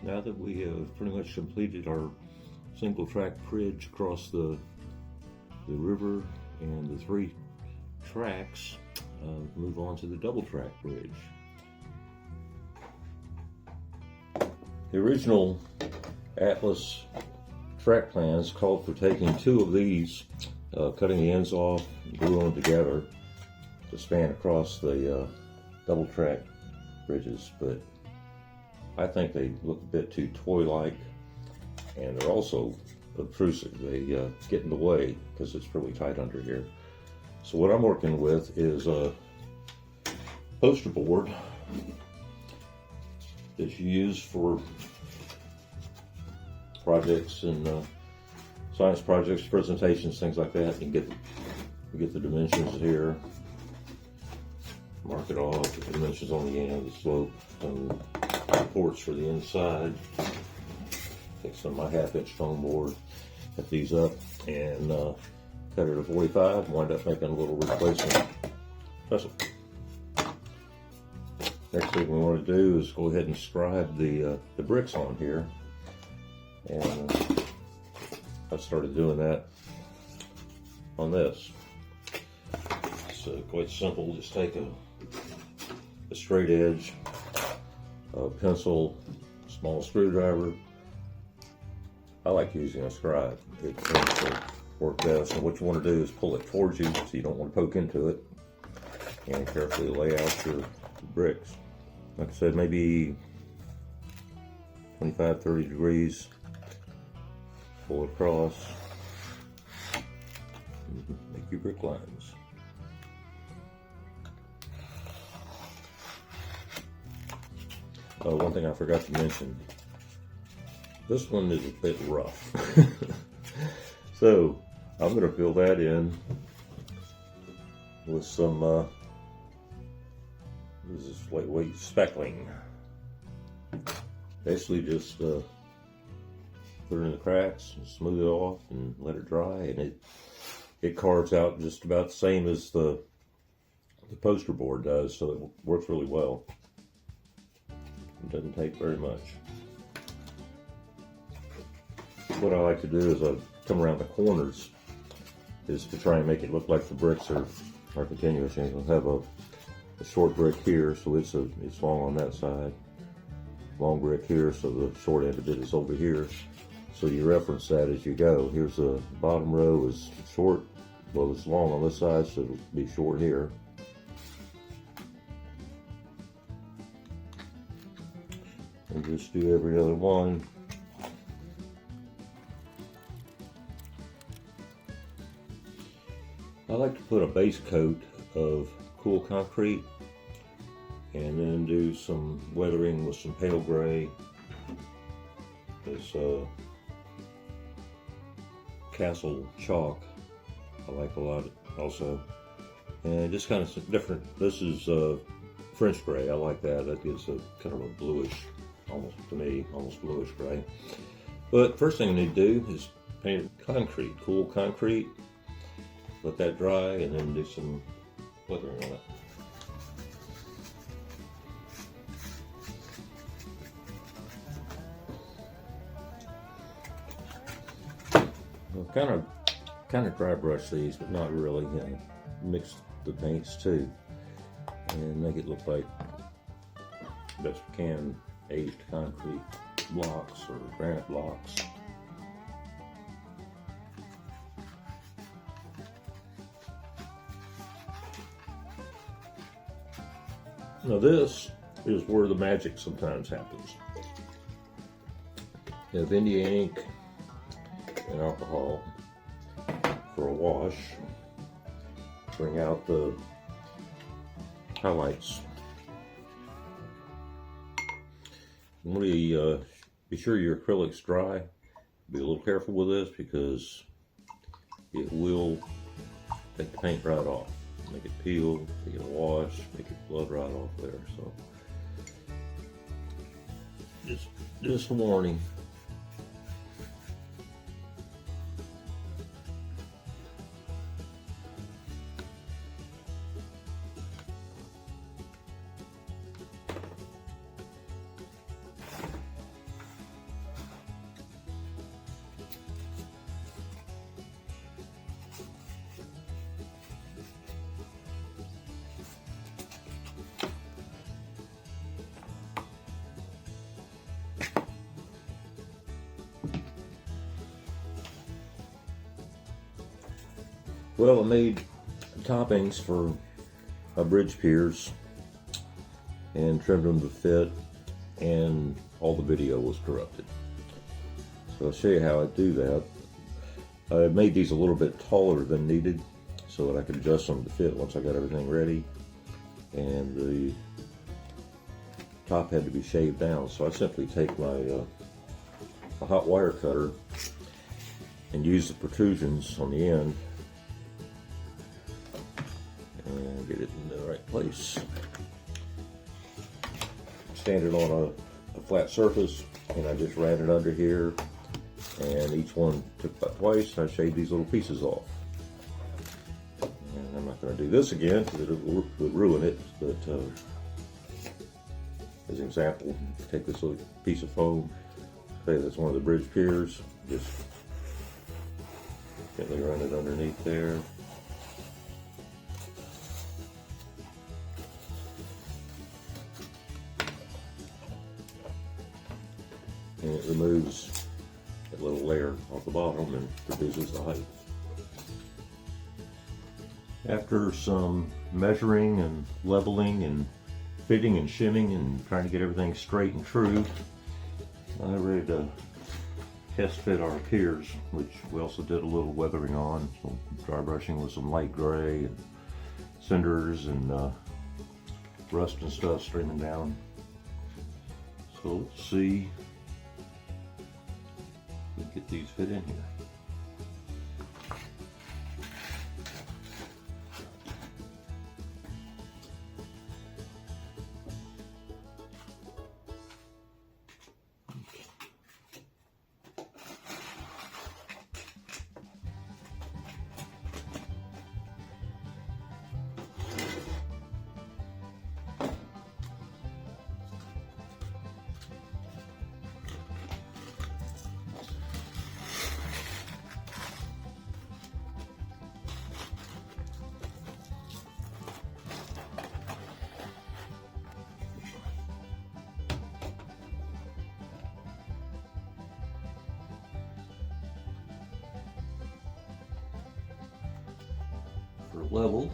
Now that we have pretty much completed our single track bridge across the river and the 3 tracks, move on to the double track bridge. The original Atlas track plans called for taking 2 of these, cutting the ends off, gluing them together to span across the double track bridges, but I think they look a bit too toy-like, and they're also obtrusive. They get in the way because it's really tight under here. So what I'm working with is a poster board that you use for projects and science projects, presentations, things like that. You get the dimensions here, mark it off, the dimensions on the end, the slope, and supports for the inside. Take some of my 1/2-inch foam board, cut these up, and cut it to 45, wind up making a little replacement trestle. Next thing we want to do is go ahead and scribe the bricks on here, and I started doing that on this. It's quite simple. Just take a straight edge, a pencil, small screwdriver. I like using a scribe. It tends to work best. And what you want to do is pull it towards you, so you don't want to poke into it, and carefully lay out your bricks. Like I said, maybe 25-30 degrees. Pull it across. Make your brick lines. One thing I forgot to mention. This one is a bit rough. So I'm going to fill that in with some this is lightweight speckling. Basically just put it in the cracks and smooth it off and let it dry, and it carves out just about the same as the poster board does, so it works really well. It doesn't take very much. What I like to do is I come around the corners is to try and make it look like the bricks are continuous. And you'll have a short brick here, so it's long on that side. Long brick here, so the short end of it is over here. So you reference that as you go. Here's the bottom row is short, well it's long on this side, so it'll be short here. And just do every other one. I like to put a base coat of cool concrete and then do some weathering with some pale gray. This Castle chalk I like a lot also, and just kind of different. This is French gray. I like that. That gives a kind of a bluish, almost to me, almost bluish gray. But first thing I need to do is paint concrete, cool concrete. Let that dry, and then do some weathering on it. I'll kind of dry brush these, but not really. You know, mix the paints too, and make it look like best we can aged concrete blocks or granite blocks. Now this is where the magic sometimes happens. You have India ink and alcohol for a wash. Bring out the highlights. Really be sure your acrylic's dry. Be a little careful with this because it will take the paint right off. Make it peel, make it wash, make it blood right off there. So just a warning. Well, I made toppings for my bridge piers and trimmed them to fit, and all the video was corrupted. So I'll show you how I do that. I made these a little bit taller than needed so that I could adjust them to fit once I got everything ready. And the top had to be shaved down, so I simply take my a hot wire cutter and use the protrusions on the end and get it in the right place. Stand it on a flat surface, and I just ran it under here, and each one took about twice, and I shaved these little pieces off. And I'm not going to do this again because it would ruin it, but as an example, take this little piece of foam, say that's one of the bridge piers, just gently run it underneath there. And it removes that little layer off the bottom and reduces the height. After some measuring and leveling and fitting and shimming and trying to get everything straight and true, I'm ready to test fit our piers, which we also did a little weathering on, so dry brushing with some light gray and cinders and rust and stuff streaming down. So let's see if we can get these fit in here. For level,